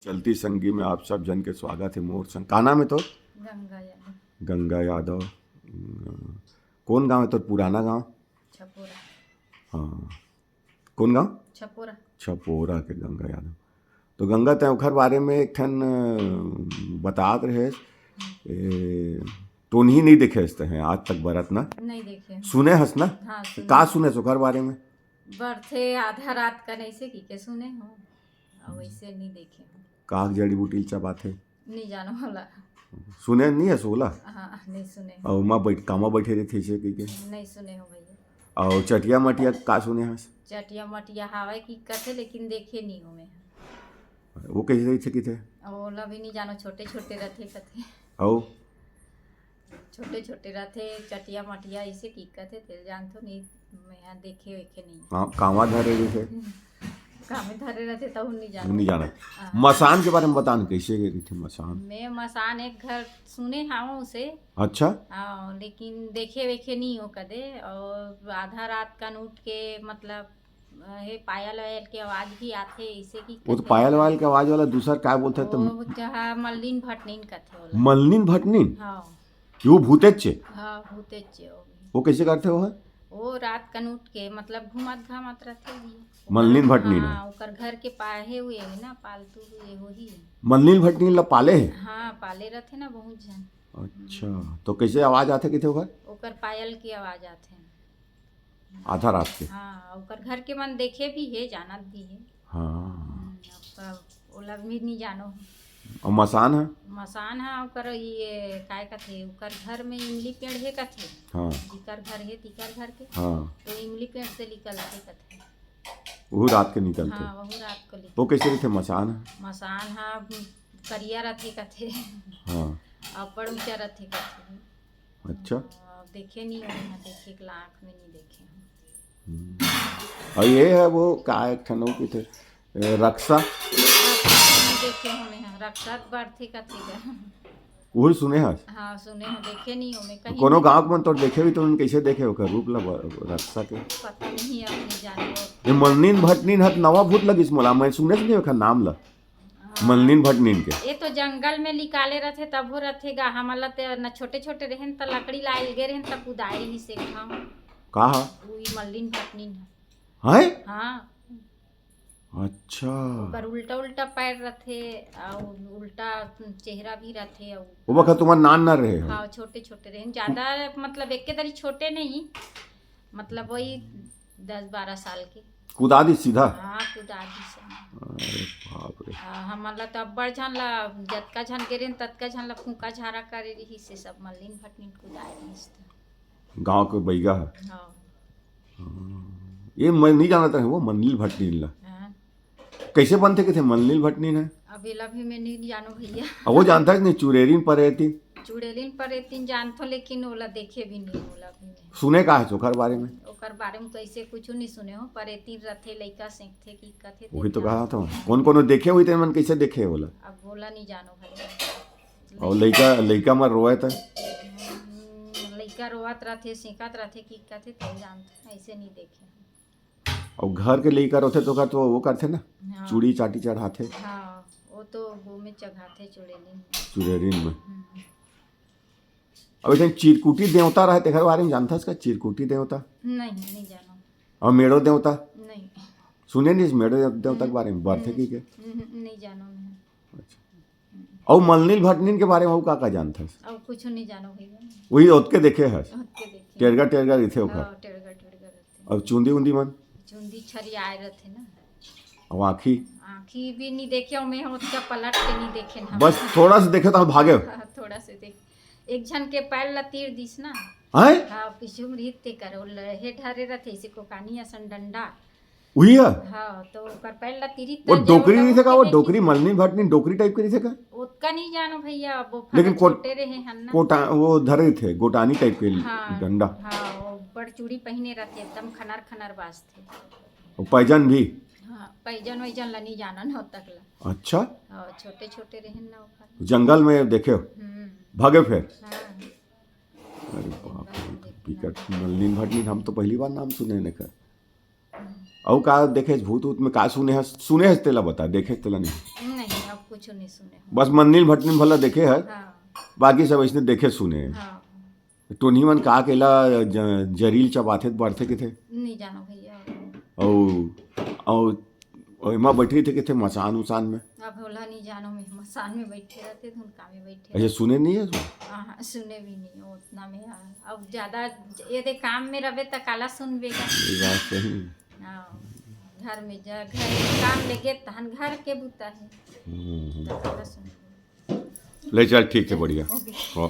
चलती संगी में आप सब जन के स्वागत है। मोर संग का नाम है तो? गंगा यादव। गंगा यादव। कौन गांव है तो? पुराना गांव? छपोरा। हाँ, कौन गांव? छपोरा। छपोरा के गंगा यादव। तो गंगा ते ओखर बारे में एक ठन बतात रहे तो नहीं देखे हंसते हैं आज तक बरत ना? नहीं देखे। सुने हंस ना? हाँ सुने। का सुने ओखर बारे में? बरथे आधा रात का नहीं की के सुने हो और वैसे नहीं देखे हो। काग जड़ी बूटी चबात है नहीं जानो वाला। सुने नहीं है सोला? हाँ नहीं सुने। और माँ कामा बैठे रहे थे से के नहीं सुने हो भैया। और चटिया मटिया का सुने हंस? चटिया मटिया हवा की कथे लेकिन देखे नहीं हो मैं। वो कैसे रही थे कि थे? ओला भी नहीं जानो। छोटे छोटे रथे कथे। और छोटे छोटे रथे चटिया मटिया ऐसे की कथे थे जान तो नहीं मैं यहाँ देखे वेखे नहीं। कांवा धरे रहे थे? कामे धरे रहते तब नहीं जानो। नहीं जाना। मसान के बारे में बताना कैसे गई थी मसान? मैं मसान एक घर सुने हाँ उसे। अच्छा। हाँ लेकिन देखे वेखे नहीं हो कदे। और आधा रात का उठ के मतलब हे पायल वायल के आवाज भी आते इसे की वो तो पायल वायल के आवाज वाला दूसरा क्या बोलते हैं? वो जहाँ मल्लिन भटनीन कथे होला। मल्लिन भटनीन? हाँ वो भूतेच्चे? हाँ भूतेच्चे वो कैसे करते हो? वो रात का उठ के मतलब घुमत घामत रहते ही। मल्लिन भटनीन? हाँ ओकर घर के पाहे हुए है ना पालतू हुए हो ही। मल्लिन भटनीन ला पाले है? हाँ पाले रहते ना बहुत जन। अच्छा तो कैसे आवाज आते कि थे ओकर? ओकर पायल की आवाज आते हैं आधा रात के? हाँ ओकर घर के मन देखे भी है जानत भी है। हाँ ओला भी नहीं जानो। और मसान है? मसान है ओकर ये काय कथे ओकर घर में इमली पेड़ है कथे। हाँ जिकर घर है तिकर घर के। हाँ तो इमली पेड़ से निकलते कथे। वो रात के निकलते? हाँ वही रात को वो कैसे रही थे मसान है? मसान हाँ करिया रथे कथे। हाँ अपर ऊंचा रथे कथे। अच्छा। देखे नहीं हो यहाँ देखे के आँख में नहीं देखे। और ये है वो काय ठनो की थे रक्षा? देखे हो मैं रक्षा बरथे कथे वो सुने हस? हाँ सुने हो देखे नहीं हो मैं कहीं। कोनो गांव के मन तो देखे भी तो उन कैसे देखे ओकर रूप ला रक्षा के? पता नहीं अब नहीं जाने। ये मल्लिन भटनीन हत नवा भूत लगिस मोला मैं सुने नहीं ओकर नाम ला। मल्लिन भटनीन के ये तो जंगल में निकाले रहते तब हो रहते गा हमला ते न छोटे छोटे रहन त लकड़ी लाए गे रहन त कुदाए रही से खाओ। कहा वही मल्लिन भटनीन है? हाँ अच्छा पर उल्टा उल्टा पैर रहते और उल्टा चेहरा भी रहते और वो वक्त तुम्हार नान ना रहे हो? हाँ छोटे छोटे रहन ज्यादा मतलब एक के दरी छोटे नहीं मतलब वही 10-12 साल के। कुदा दी सीधा? हाँ कुदादी से। अरे बाप रे। हमला तो बड़ झन ला जतका झन के रेन ततका झन ला फूका झारा करे रही से सब मल्लिन भटनीन कुदाए रही। गांव के बैगा है? हाँ ये मैं नहीं जानता है वो मल्लिन भटनीन ला हाँ। कैसे बनते के थे मल्लिन भटनीन है? अभी भी मैं नहीं जानो भैया। अब वो जानता है कि नहीं चुरेरीन पर रहती? चुड़ेलिन पर एतिन जानथो लेकिन ओला देखे भी नहीं ओला भी नहीं। सुने का है चोखर बारे में? ओकर बारे में तो ऐसे कुछ नहीं सुने हो पर एतिन रथे लइका सेंकथे की कथे। वही तो कहा था कौन कौन देखे हुई थे मन कैसे देखे बोला? अब बोला नहीं जानो भैया। और लइका मर रोए था? लइका रोवत रथे सेंकत रथे की कथे तो जानते ऐसे नहीं देखे। और घर के लइका रोते तो वो करते ना हाँ। चूड़ी चाटी चढ़ाते? हाँ वो तो वो में चढ़ाते चुड़ेलिन चुरेरीन में। अब इधर चिरकुटी देवता रहते घर बारे में जानता इसका? चिरकुटी देवता नहीं जानो। और मेड़ो देवता नहीं सुने नहीं? इस मेड़ो देवता के बारे में बरथे की के? नहीं जानो मैं। अच्छा और मल्लिन भटनीन के बारे में का जानता है? अब कुछ नहीं जानो भैया। वही ओत के देखे है? के देखे। टेरगा टेरगा रहते ओखर? हाँ टेढ़गा टेढ़गा रहते। और चूंदी उंदी मन? चुंदी छरियाए रहते ना। और आँखी? आँखी भी नहीं देखे और मैं उसका पलट के नहीं देखे ना। बस थोड़ा सा देखे तो हम भागे? हाँ, थोड़ा से देख एक झन के पैर ला तीर दिस ना। हैं? हाँ पिछुम रीते करो लहे ढरे रहते इसे को कानी असन डंडा। वही है? हाँ तो कर पैर ला तीरी वो डोकरी नहीं थे का? वो डोकरी मल्लिन भटनीन डोकरी टाइप की नहीं थे का? उसका नहीं जानो भैया वो लेकिन छोटे रहे हन ना। कोटा वो धरे थे गोटानी टाइप के हाँ डंडा? हाँ वो बड़ चूड़ी पहने रहते एकदम खनर खनर बाज थे। और पैजन भी? हाँ पैजन वैजन ला नहीं जाना न तक ला। अच्छा हाँ छोटे छोटे रहे ना वो जंगल में देखे हो? भागे फिर? हाँ अरे बाप रे विकट मल्लिन भटनीन हम तो पहली बार नाम सुने ने कर। और का देखे भूत ऊत में का सुने हस तेला बता देखे तेला नहीं? नहीं अब कुछ कुछ नहीं सुने। बस मंदिर भटनी भला देखे है, हाँ बाकी सब ऐसे देखे सुने हैं। हाँ टोनी मन का केला जरील चबाथे बढ़ते के थे नहीं जानो भैया। और एमा बैठी थे के थे मसान उसान में। अब होला नहीं जानो, में मसान में बैठे रहते थे, उनका में बैठे ऐसे सुने नहीं है तो? हाँ सुने भी नहीं हो उतना में। अब ज्यादा ये काम में रहे तो काला सुनबेगा। ये बात सही। हाँ घर में जा, घर में काम लेके तहन घर के बुता है तो काला सुन। ले चल ठीक है, बढ़िया। ओके। हाँ।